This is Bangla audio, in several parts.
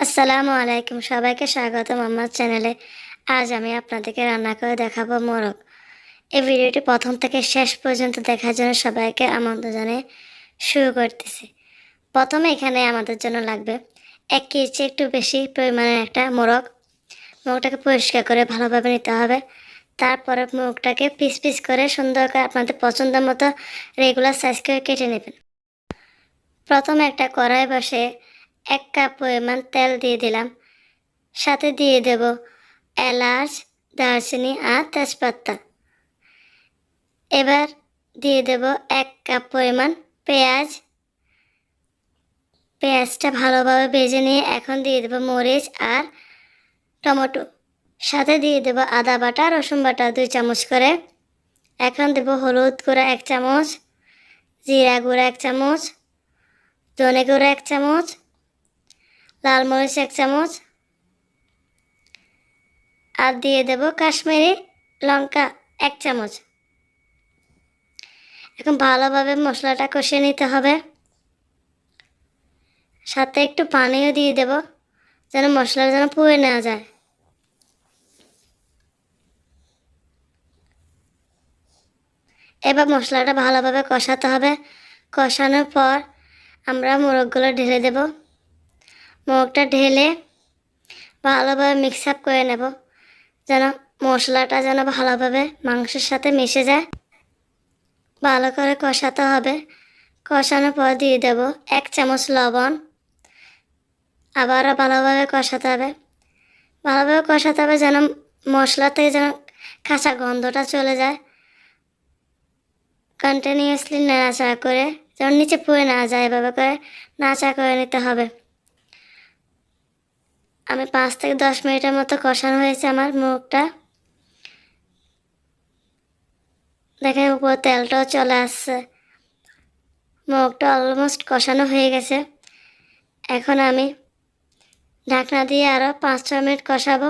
আসসালামু আলাইকুম, সবাইকে স্বাগতম আমার চ্যানেলে। আজ আমি আপনাদেরকে রান্না করে দেখাবো মোরগ। এই ভিডিওটি প্রথম থেকে শেষ পর্যন্ত দেখার জন্য সবাইকে আমন্ত্রণ জানিয়ে শুরু করতেছি। প্রথমে এখানে আমাদের জন্য লাগবে 1 কেজি একটু বেশি পরিমাণের একটা মোরগ। মোরগটাকে পরিষ্কার করে ভালোভাবে নিতে হবে। তারপরে মোরগটাকে পিস পিস করে সুন্দর করে আপনাদের পছন্দ মতো রেগুলার সাইজ করে কেটে নেবেন। প্রথমে একটা কড়াই বসে 1 কাপ পরিমাণ তেল দিয়ে দিলাম। সাথে দিয়ে দেব এলাচ, দারচিনি আর তেজপাতা। এবার দিয়ে দেব 1 কাপ পরিমাণ পেঁয়াজ। পেঁয়াজটা ভালোভাবে ভেজে নিয়ে এখন দিয়ে দেব মরিচ আর টমেটো। সাথে দিয়ে দেব আদা বাটা, রসুন বাটা 2 চামচ করে। এখন দেব হলুদ গুঁড়া 1 চামচ, জিরা গুঁড়া 1 চামচ, ধনে গুঁড়া 1 চামচ, লাল মরিচ 1 চামচ আর দিয়ে দেব কাশ্মীরি লঙ্কা 1 চামচ। এখন ভালোভাবে মশলাটা কষিয়ে নিতে হবে। সাথে একটু পানিও দিয়ে দেব যেন মশলাটা যেন পুড়ে না যায়। এবার মশলাটা ভালোভাবে কষাতে হবে। কষানোর পর আমরা মোরগগুলো ঢেলে দেব। মোরগটা ঢেলে ভালোভাবে মিক্স আপ করে নেব যেন মশলাটা যেন ভালোভাবে মাংসের সাথে মিশে যায়। ভালো করে কষাতে হবে। কষানোর পর দিয়ে দেব 1 চামচ লবণ। আবারও ভালোভাবে কষাতে হবে। ভালোভাবে কষাতে হবে যেন মশলা থেকে যেন কাঁচা গন্ধটা চলে যায়। কন্টিনিউয়াসলি নাড়াচাড়া করে যেন নিচে পুড়ে না যায়, এভাবে করে নাড়াচাড়া করে নিতে হবে। আমি 5 থেকে 10 মিনিটের মতো কষানো হয়েছে আমার মুরগটা। দেখেন উপর তেলটাও চলে আসছে। মুরগটা অলমোস্ট কষানো হয়ে গেছে। এখন আমি ঢাকনা দিয়ে আরও 5-6 মিনিট কষাবো।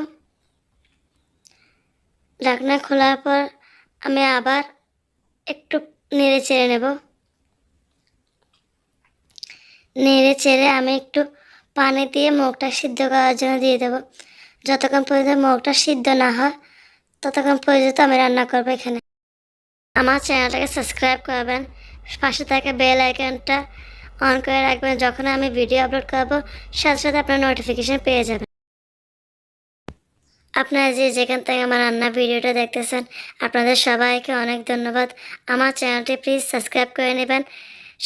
ঢাকনা খোলার পর আমি আবার একটু নেড়ে চেড়ে নেব। নেড়ে চেড়ে আমি একটু পানি দিয়ে মুরগটা সিদ্ধ করার জন্য দিয়ে দেবো। যতক্ষণ পর্যন্ত মুরগটা সিদ্ধ না হয় ততক্ষণ পর্যন্ত আমি রান্না করবো এখানে। আমার চ্যানেলটাকে সাবস্ক্রাইব করবেন, পাশে থাকা বেল আইকনটা অন করে রাখবেন। যখন আমি ভিডিও আপলোড করবো সাথে সাথে আপনার নোটিফিকেশন পেয়ে যাবেন। আপনারা যে যেখান থেকে আমার রান্না ভিডিওটা দেখতেছেন আপনাদের সবাইকে অনেক ধন্যবাদ। আমার চ্যানেলটি প্লিজ সাবস্ক্রাইব করে নেবেন,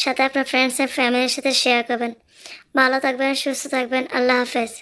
সাথে আপনার ফ্রেন্ডস অ্যান্ড ফ্যামিলির সাথে শেয়ার করবেন। ভালো থাকবেন, সুস্থ থাকবেন। আল্লাহ হাফেজ।